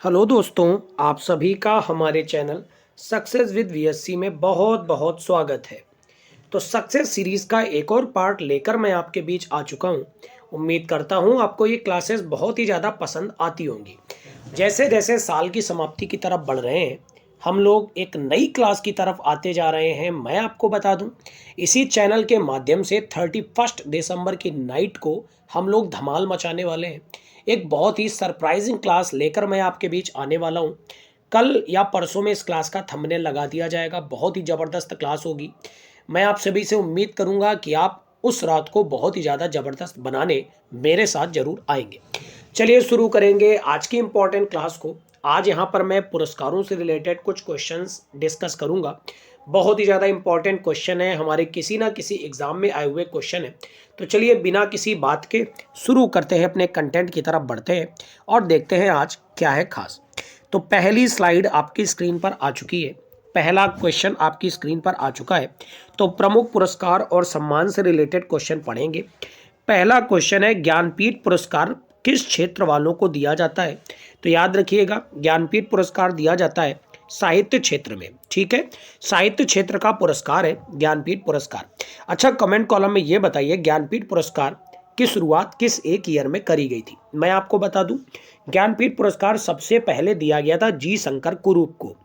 Hello दोस्तों, आप सभी का हमारे चैनल सक्सेस विद वीएससी में बहुत बहुत स्वागत है। तो सक्सेस सीरीज़ का एक और पार्ट लेकर मैं आपके बीच आ चुका हूँ। उम्मीद करता हूँ आपको ये क्लासेस बहुत ही ज़्यादा पसंद आती होंगी। जैसे जैसे साल की समाप्ति की तरफ बढ़ रहे हैं, हम लोग एक नई क्लास की तरफ आते जा रहे हैं। मैं आपको बता दूं, इसी चैनल के माध्यम से 31 दिसंबर की नाइट को हम लोग धमाल मचाने वाले हैं। एक बहुत ही सरप्राइजिंग क्लास लेकर मैं आपके बीच आने वाला हूं। कल या परसों में इस क्लास का थंबनेल लगा दिया जाएगा। बहुत ही ज़बरदस्त क्लास होगी। मैं आप सभी से उम्मीद करूंगा कि आप उस रात को बहुत ही ज़्यादा ज़बरदस्त बनाने मेरे साथ ज़रूर आएंगे। चलिए शुरू करेंगे आज की इम्पोर्टेंट क्लास को। आज यहाँ पर मैं पुरस्कारों से रिलेटेड कुछ क्वेश्चंस डिस्कस करूँगा। बहुत ही ज़्यादा इम्पोर्टेंट क्वेश्चन है, हमारे किसी ना किसी एग्ज़ाम में आए हुए क्वेश्चन है। तो चलिए बिना किसी बात के शुरू करते हैं, अपने कंटेंट की तरफ बढ़ते हैं और देखते हैं आज क्या है खास। तो पहली स्लाइड आपकी स्क्रीन पर आ चुकी है। पहला क्वेश्चन आपकी स्क्रीन पर आ चुका है। तो प्रमुख पुरस्कार और सम्मान से रिलेटेड क्वेश्चन पढ़ेंगे। पहला क्वेश्चन है, ज्ञानपीठ पुरस्कार किस क्षेत्र वालों को दिया जाता है? तो याद रखिएगा, ज्ञानपीठ पुरस्कार दिया जाता है साहित्य क्षेत्र में। ठीक है, साहित्य क्षेत्र का पुरस्कार है ज्ञानपीठ पुरस्कार। अच्छा, कमेंट कॉलम में ये बताइए, ज्ञानपीठ पुरस्कार की शुरुआत किस एक ईयर में करी गई थी? मैं आपको बता दूं, ज्ञानपीठ पुरस्कार सबसे पहले दिया गया था जी शंकर कुरूप को।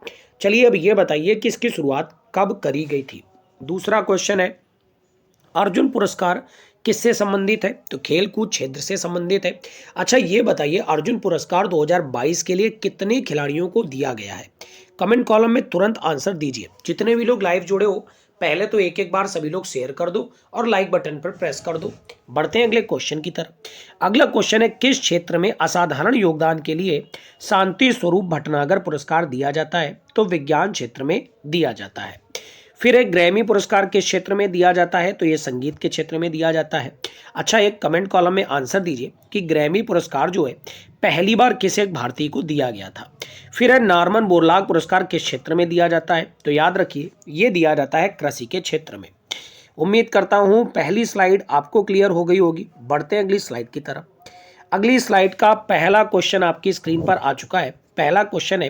चलिए अब ये बताइए कि इसकी शुरुआत कब करी गई थी। दूसरा क्वेश्चन है, अर्जुन पुरस्कार किससे संबंधित है? तो खेल कूद क्षेत्र से संबंधित है। अच्छा ये बताइए, अर्जुन पुरस्कार 2022 के लिए कितने खिलाड़ियों को दिया गया है? कमेंट कॉलम में तुरंत आंसर दीजिए। जितने भी लोग लाइव जुड़े हो, पहले तो एक एक बार सभी लोग शेयर कर दो और लाइक बटन पर प्रेस कर दो। बढ़ते हैं अगले क्वेश्चन की तरफ। अगला क्वेश्चन है, किस क्षेत्र में असाधारण योगदान के लिए शांति स्वरूप भटनागर पुरस्कार दिया जाता है? तो विज्ञान क्षेत्र में दिया जाता है। फिर एक ग्रैमी पुरस्कार किस क्षेत्र में दिया जाता है? तो ये संगीत के क्षेत्र में दिया जाता है। अच्छा, एक कमेंट कॉलम में आंसर दीजिए कि ग्रैमी पुरस्कार जो है पहली बार किस एक भारतीय को दिया गया था। फिर है, नॉर्मन बोरलाग पुरस्कार किस क्षेत्र में दिया जाता है? तो याद रखिए, ये दिया जाता है कृषि के क्षेत्र में। उम्मीद करता हूं पहली स्लाइड आपको क्लियर हो गई होगी। बढ़ते हैं अगली स्लाइड की तरफ। अगली स्लाइड का पहला क्वेश्चन आपकी स्क्रीन पर आ चुका है। पहला क्वेश्चन है,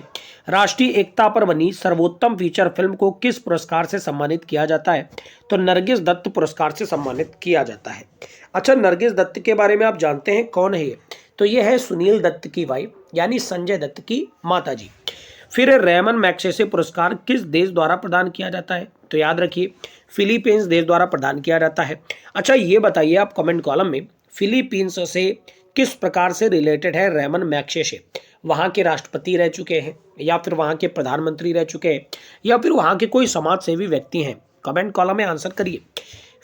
राष्ट्रीय एकता पर बनी सर्वोत्तम फीचर फिल्म को किस पुरस्कार से सम्मानित किया जाता है? तो नरगिस दत्त पुरस्कार से सम्मानित किया जाता है। अच्छा, नरगिस दत्त के बारे में आप जानते हैं कौन है ये? तो ये है सुनील दत्त की वाइफ, यानी संजय दत्त की माता जी। फिर रेमन मैग्सेसे पुरस्कार किस देश द्वारा प्रदान किया जाता है? तो याद रखिए, फिलीपींस देश द्वारा प्रदान किया जाता है। अच्छा ये बताइए आप कमेंट कॉलम में, फिलीपींस से किस प्रकार से रिलेटेड है रेमन मैग्सेसे? वहाँ के राष्ट्रपति रह चुके हैं, या फिर वहाँ के प्रधानमंत्री रह चुके हैं, या फिर वहाँ के कोई समाज सेवी व्यक्ति हैं? कमेंट कॉलम में आंसर करिए।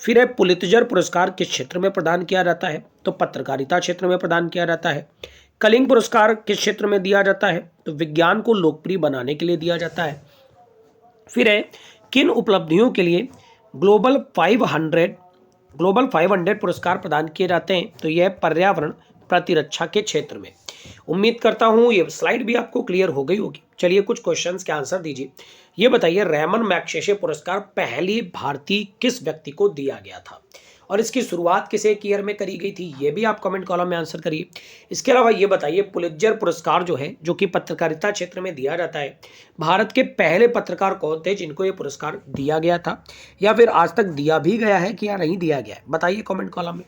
फिर है, पुलित्जर पुरस्कार किस क्षेत्र में प्रदान किया जाता है? तो पत्रकारिता क्षेत्र में प्रदान किया जाता है। कलिंग पुरस्कार किस क्षेत्र में दिया जाता है? तो विज्ञान को लोकप्रिय बनाने के लिए दिया जाता है। फिर है, किन उपलब्धियों के लिए ग्लोबल 500 पुरस्कार प्रदान किए जाते हैं? तो यह पर्यावरण प्रतिरक्षा के क्षेत्र में। उम्मीद करता हूं ये स्लाइड भी आपको क्लियर हो गई होगी। चलिए कुछ क्वेश्चंस के आंसर दीजिए। ये बताइए, रेमन मैग्सेसे पुरस्कार पहली भारतीय किस व्यक्ति को दिया गया था और इसकी शुरुआत किस एक ईयर में करी गई थी? ये भी आप कमेंट कॉलम में आंसर करिए। इसके अलावा ये बताइए, पुलित्जर पुरस्कार जो है, जो कि पत्रकारिता क्षेत्र में दिया जाता है, भारत के पहले पत्रकार कौन थे जिनको ये पुरस्कार दिया गया था, या फिर आज तक दिया भी गया है कि या नहीं दिया गया है? बताइए कमेंट कॉलम में।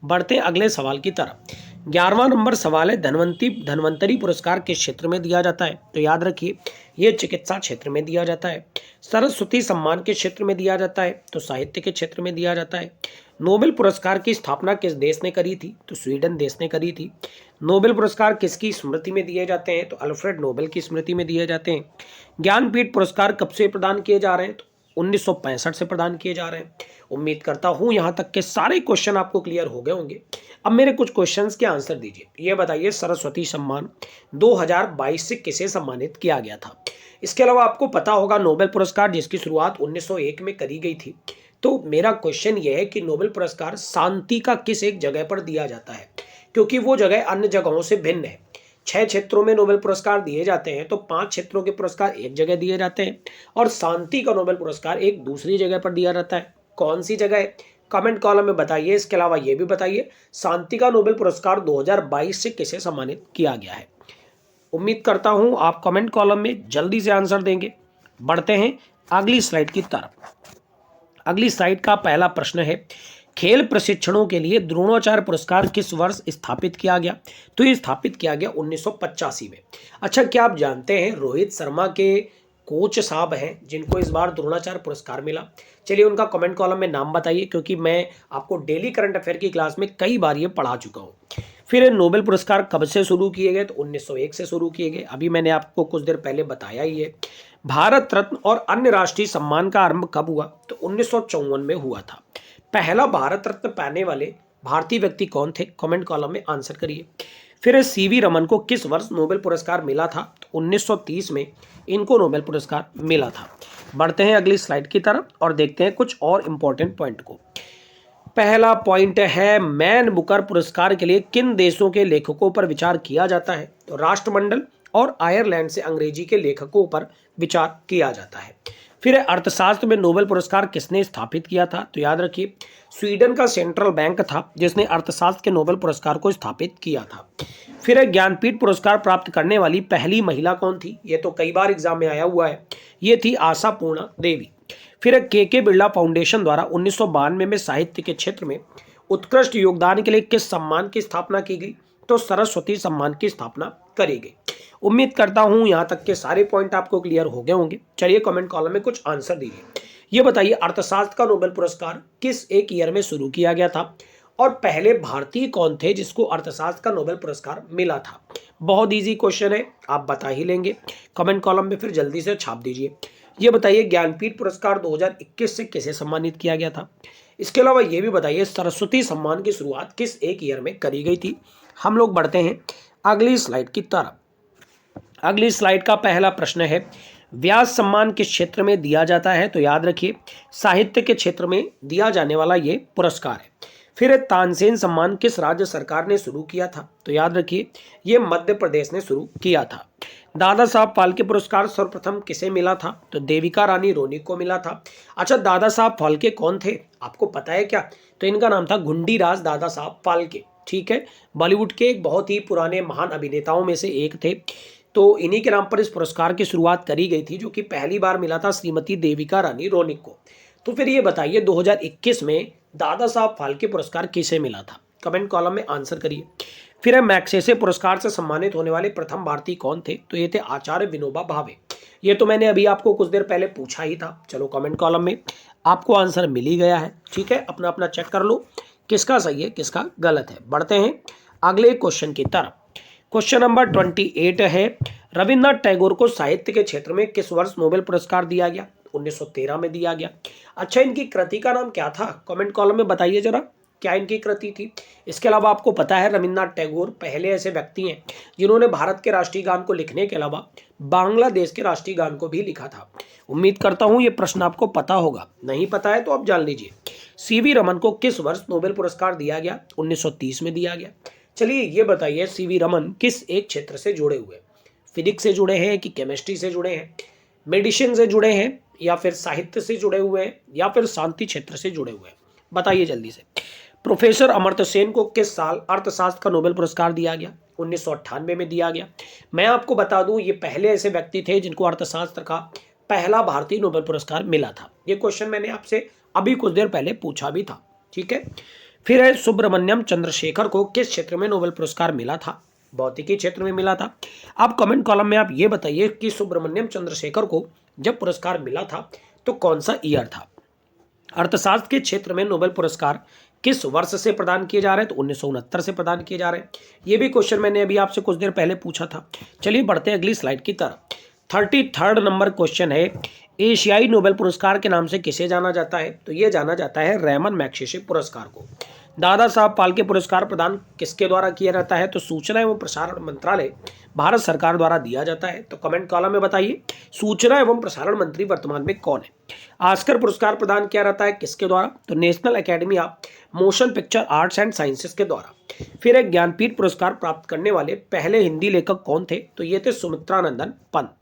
बढ़ते हैं अगले सवाल की तरफ। 11वां नंबर सवाल है, धन्वंतरी पुरस्कार किस क्षेत्र में दिया जाता है? तो याद रखिए, ये चिकित्सा क्षेत्र में दिया जाता है। सरस्वती सम्मान के क्षेत्र में दिया जाता है, तो साहित्य के क्षेत्र में दिया जाता है। नोबेल पुरस्कार की स्थापना किस देश ने करी थी? तो स्वीडन देश ने करी थी। नोबेल पुरस्कार किसकी स्मृति में दिए जाते हैं? तो अल्फ्रेड नोबेल की स्मृति में दिए जाते हैं। ज्ञानपीठ पुरस्कार कब से प्रदान किए जा रहे हैं? तो 1965 से प्रदान किए जा रहे हैं। उम्मीद करता हूं यहां तक के सारे क्वेश्चन आपको क्लियर हो गए होंगे। अब मेरे कुछ क्वेश्चंस के आंसर दीजिए। ये बताइए, सरस्वती सम्मान 2022 से किसे सम्मानित किया गया था? इसके अलावा आपको पता होगा, नोबेल पुरस्कार जिसकी शुरुआत 1901 में करी गई थी। तो मेरा क्वेश्चन ये है कि नोबेल पुरस्कार शांति का किस एक जगह पर दिया जाता है? क्योंकि वो जगह अन्य जगहों से भिन्न है। 6 क्षेत्रों में नोबेल पुरस्कार दिए जाते हैं, तो 5 क्षेत्रों के पुरस्कार एक जगह दिए जाते हैं और शांति का नोबेल पुरस्कार एक दूसरी जगह पर दिया जाता है। कौन सी जगह है? कमेंट कॉलम में बताइए। इसके अलावा ये भी बताइए, शांति का नोबेल पुरस्कार 2022 से किसे सम्मानित किया गया है? उम्मीद करता हूं आप कमेंट कॉलम में जल्दी से आंसर देंगे। बढ़ते हैं अगली स्लाइड की तरफ। अगली स्लाइड का पहला प्रश्न है, खेल प्रशिक्षणों के लिए द्रोणाचार्य पुरस्कार किस वर्ष स्थापित किया गया? तो ये स्थापित किया गया 1985 में। अच्छा, क्या आप जानते हैं रोहित शर्मा के कोच साहब हैं जिनको इस बार द्रोणाचार्य पुरस्कार मिला? चलिए उनका कमेंट कॉलम में नाम बताइए, क्योंकि मैं आपको डेली करंट अफेयर की क्लास में कई बार ये पढ़ा चुका हूँ। फिर नोबेल पुरस्कार कब से शुरू किए गए? तो 1901 से शुरू किए गए, अभी मैंने आपको कुछ देर पहले बताया ही है। भारत रत्न और अन्य राष्ट्रीय सम्मान का आरंभ कब हुआ? तो 1954 में हुआ था। पहला भारत रत्न पाने वाले भारतीय व्यक्ति कौन थे? कमेंट कॉलम में आंसर करिए। फिर सीवी रमन को किस वर्ष नोबेल पुरस्कार मिला था? तो 1930 में इनको नोबेल पुरस्कार मिला था। बढ़ते हैं अगली स्लाइड की तरफ और देखते हैं कुछ और इंपॉर्टेंट पॉइंट को। पहला पॉइंट है, मैन बुकर पुरस्कार के लिए किन देशों के लेखकों पर विचार किया जाता है? तो राष्ट्रमंडल और आयरलैंड से अंग्रेजी के लेखकों पर विचार किया जाता है। फिर अर्थशास्त्र में नोबेल पुरस्कार किसने स्थापित किया था? तो याद रखिए, स्वीडन का सेंट्रल बैंक था जिसने अर्थशास्त्र के नोबेल पुरस्कार को स्थापित किया था। फिर ज्ञानपीठ पुरस्कार प्राप्त करने वाली पहली महिला कौन थी? ये तो कई बार एग्जाम में आया हुआ है, ये थी आशापूर्णा देवी। फिर के बिरला फाउंडेशन द्वारा 1992 में साहित्य के क्षेत्र में उत्कृष्ट योगदान के लिए किस सम्मान की स्थापना की गई? तो सरस्वती सम्मान की स्थापना करी गई। उम्मीद करता हूं यहां तक के सारे पॉइंट आपको क्लियर हो गए होंगे। चलिए कमेंट कॉलम में कुछ आंसर दीजिए। ये बताइए, अर्थशास्त्र का नोबेल पुरस्कार किस एक ईयर में शुरू किया गया था और पहले भारतीय कौन थे जिसको अर्थशास्त्र का नोबेल पुरस्कार मिला था? बहुत इजी क्वेश्चन है, आप बता ही लेंगे। कमेंट कॉलम में फिर जल्दी से छाप दीजिए। ये बताइए, ज्ञानपीठ पुरस्कार 2021 से किसे सम्मानित किया गया था? इसके अलावा ये भी बताइए, सरस्वती सम्मान की शुरुआत किस एक ईयर में करी गई थी? हम लोग बढ़ते हैं अगली स्लाइड की तरफ। अगली स्लाइड का पहला प्रश्न है, व्यास सम्मान किस क्षेत्र में दिया जाता है? तो याद रखिए, साहित्य के क्षेत्र में दिया जाने वाला ये पुरस्कार है। फिर तानसेन सम्मान किस राज्य सरकार ने शुरू किया था? तो याद रखिए, ये मध्य प्रदेश ने शुरू किया था। दादा साहब फाल्के पुरस्कार सर्वप्रथम किसे मिला था? तो देविका रानी रोनिक को मिला था। अच्छा, दादा साहब फाल्के कौन थे, आपको पता है क्या? तो इनका नाम था घुंडीराज दादा साहब फाल्के। ठीक है, बॉलीवुड के एक बहुत ही पुराने महान अभिनेताओं में से एक थे। तो इन्हीं के नाम पर इस पुरस्कार की शुरुआत करी गई थी, जो कि पहली बार मिला था श्रीमती देविका रानी रोनिक को। तो फिर ये बताइए, 2021 में दादा साहब फाल्के पुरस्कार किसे मिला था? कमेंट कॉलम में आंसर करिए। फिर मैग्सेसे पुरस्कार से सम्मानित होने वाले प्रथम भारतीय कौन थे? तो ये थे आचार्य विनोबा भावे। ये तो मैंने अभी आपको कुछ देर पहले पूछा ही था। चलो कमेंट कॉलम में आपको आंसर मिल ही गया है। ठीक है, अपना अपना चेक कर लो किसका सही है किसका गलत है। बढ़ते हैं अगले क्वेश्चन की तरफ। क्वेश्चन नंबर 28 है, रविन्द्रनाथ टैगोर को साहित्य के क्षेत्र में किस वर्ष नोबेल पुरस्कार दिया गया? 1913 में दिया गया। अच्छा, इनकी कृति का नाम क्या था? कमेंट कॉलम में बताइए जरा, क्या इनकी कृति थी? इसके अलावा आपको पता है, रविन्द्रनाथ टैगोर पहले ऐसे व्यक्ति हैं जिन्होंने भारत के राष्ट्रीय गान को लिखने के अलावा बांग्लादेश के राष्ट्रीय गान को भी लिखा था। उम्मीद करता हूं ये प्रश्न आपको पता होगा, नहीं पता है तो आप जान लीजिए। सीवी रमन को किस वर्ष नोबेल पुरस्कार दिया गया? 1930 में दिया गया। चलिए ये बताइए, सीवी रमन किस एक क्षेत्र से जुड़े हुए? फिजिक्स से जुड़े हैं कि केमिस्ट्री से जुड़े हैं, मेडिसिन से जुड़े हैं, या फिर साहित्य से जुड़े हुए हैं, या फिर शांति क्षेत्र से जुड़े हुए हैं? बताइए जल्दी से। प्रोफेसर अमर्त्य सेन को किस साल अर्थशास्त्र का नोबेल पुरस्कार दिया गया? 1998 में दिया गया। मैं आपको बता दूं, ये पहले ऐसे व्यक्ति थे जिनको अर्थशास्त्र का पहला भारतीय नोबेल पुरस्कार मिला था। ये क्वेश्चन मैंने आपसे अभी कुछ देर पहले पूछा भी था। ठीक है, फिर है, सुब्रमण्यम चंद्रशेखर को किस क्षेत्र में नोबेल पुरस्कार मिला था? भौतिकी क्षेत्र में मिला था। आप कमेंट कॉलम में आप ये बताइए कि सुब्रमण्यम चंद्रशेखर को जब पुरस्कार मिला था तो कौन सा ईयर था? अर्थशास्त्र के क्षेत्र में नोबेल पुरस्कार किस वर्ष से प्रदान किए जा रहे हैं? तो 1969 से प्रदान किए जा रहे हैं। ये भी क्वेश्चन मैंने अभी आपसे कुछ देर पहले पूछा था। चलिए बढ़ते हैं अगली स्लाइड की तरफ। 33rd नंबर क्वेश्चन है, एशियाई नोबेल पुरस्कार के नाम से किसे जाना जाता है? तो ये जाना जाता है रैमन मैग्सेसे पुरस्कार को। दादा साहब फाल्के पुरस्कार प्रदान किसके द्वारा किया जाता है? तो सूचना एवं प्रसारण मंत्रालय भारत सरकार द्वारा दिया जाता है। तो कमेंट कॉलम में बताइए, सूचना एवं प्रसारण मंत्री वर्तमान में कौन है? ऑस्कर पुरस्कार प्रदान किया जाता है किसके द्वारा? तो national academy of motion picture arts and sciences के द्वारा। फिर एक ज्ञानपीठ पुरस्कार प्राप्त करने वाले पहले हिंदी लेखक कौन थे? तो ये थे सुमित्रानंदन पंत।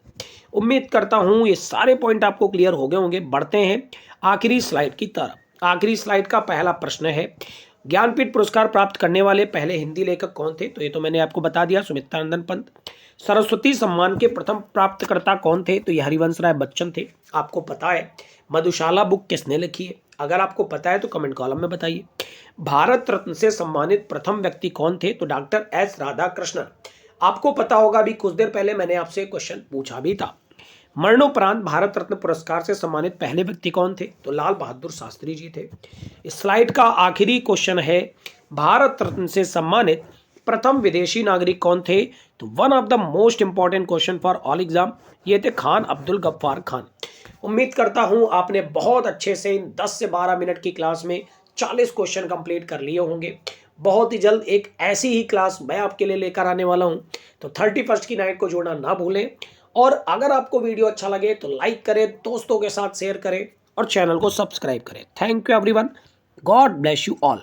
उम्मीद करता हूं ये सारे पॉइंट आपको क्लियर हो गए होंगे। बढ़ते हैं आखिरी स्लाइड की तरफ। आखिरी स्लाइड का पहला प्रश्न है, ज्ञानपीठ पुरस्कार प्राप्त करने वाले पहले हिंदी लेखक कौन थे? तो ये तो मैंने आपको बता दिया, सुमित्रानंदन पंत। सरस्वती सम्मान के प्रथम प्राप्तकर्ता कौन थे? तो ये हरिवंश राय बच्चन थे। आपको पता है मधुशाला बुक किसने लिखी है? अगर आपको पता है तो कमेंट कॉलम में बताइए। भारत रत्न से सम्मानित प्रथम व्यक्ति कौन थे? तो डॉक्टर एस राधाकृष्णन। आपको पता होगा, अभी कुछ देर पहले मैंने आपसे क्वेश्चन पूछा भी था। मरणोपरांत भारत रत्न पुरस्कार से सम्मानित पहले व्यक्ति कौन थे? तो लाल बहादुर शास्त्री जी थे। इस स्लाइड का आखिरी क्वेश्चन है, भारत रत्न से सम्मानित प्रथम विदेशी नागरिक कौन थे? तो one of the most important question for all exam, ये थे खान अब्दुल गफ्फार खान। उम्मीद करता हूं आपने बहुत अच्छे से इन 10 से 12 मिनट की क्लास में 40 क्वेश्चन कंप्लीट कर लिए होंगे। बहुत ही जल्द एक ऐसी ही क्लास मैं आपके लिए लेकर आने वाला हूं, तो 31 की नाइट को जोड़ना ना भूलें। और अगर आपको वीडियो अच्छा लगे तो लाइक करें, दोस्तों के साथ शेयर करें और चैनल को सब्सक्राइब करें। Thank you everyone, God bless you all.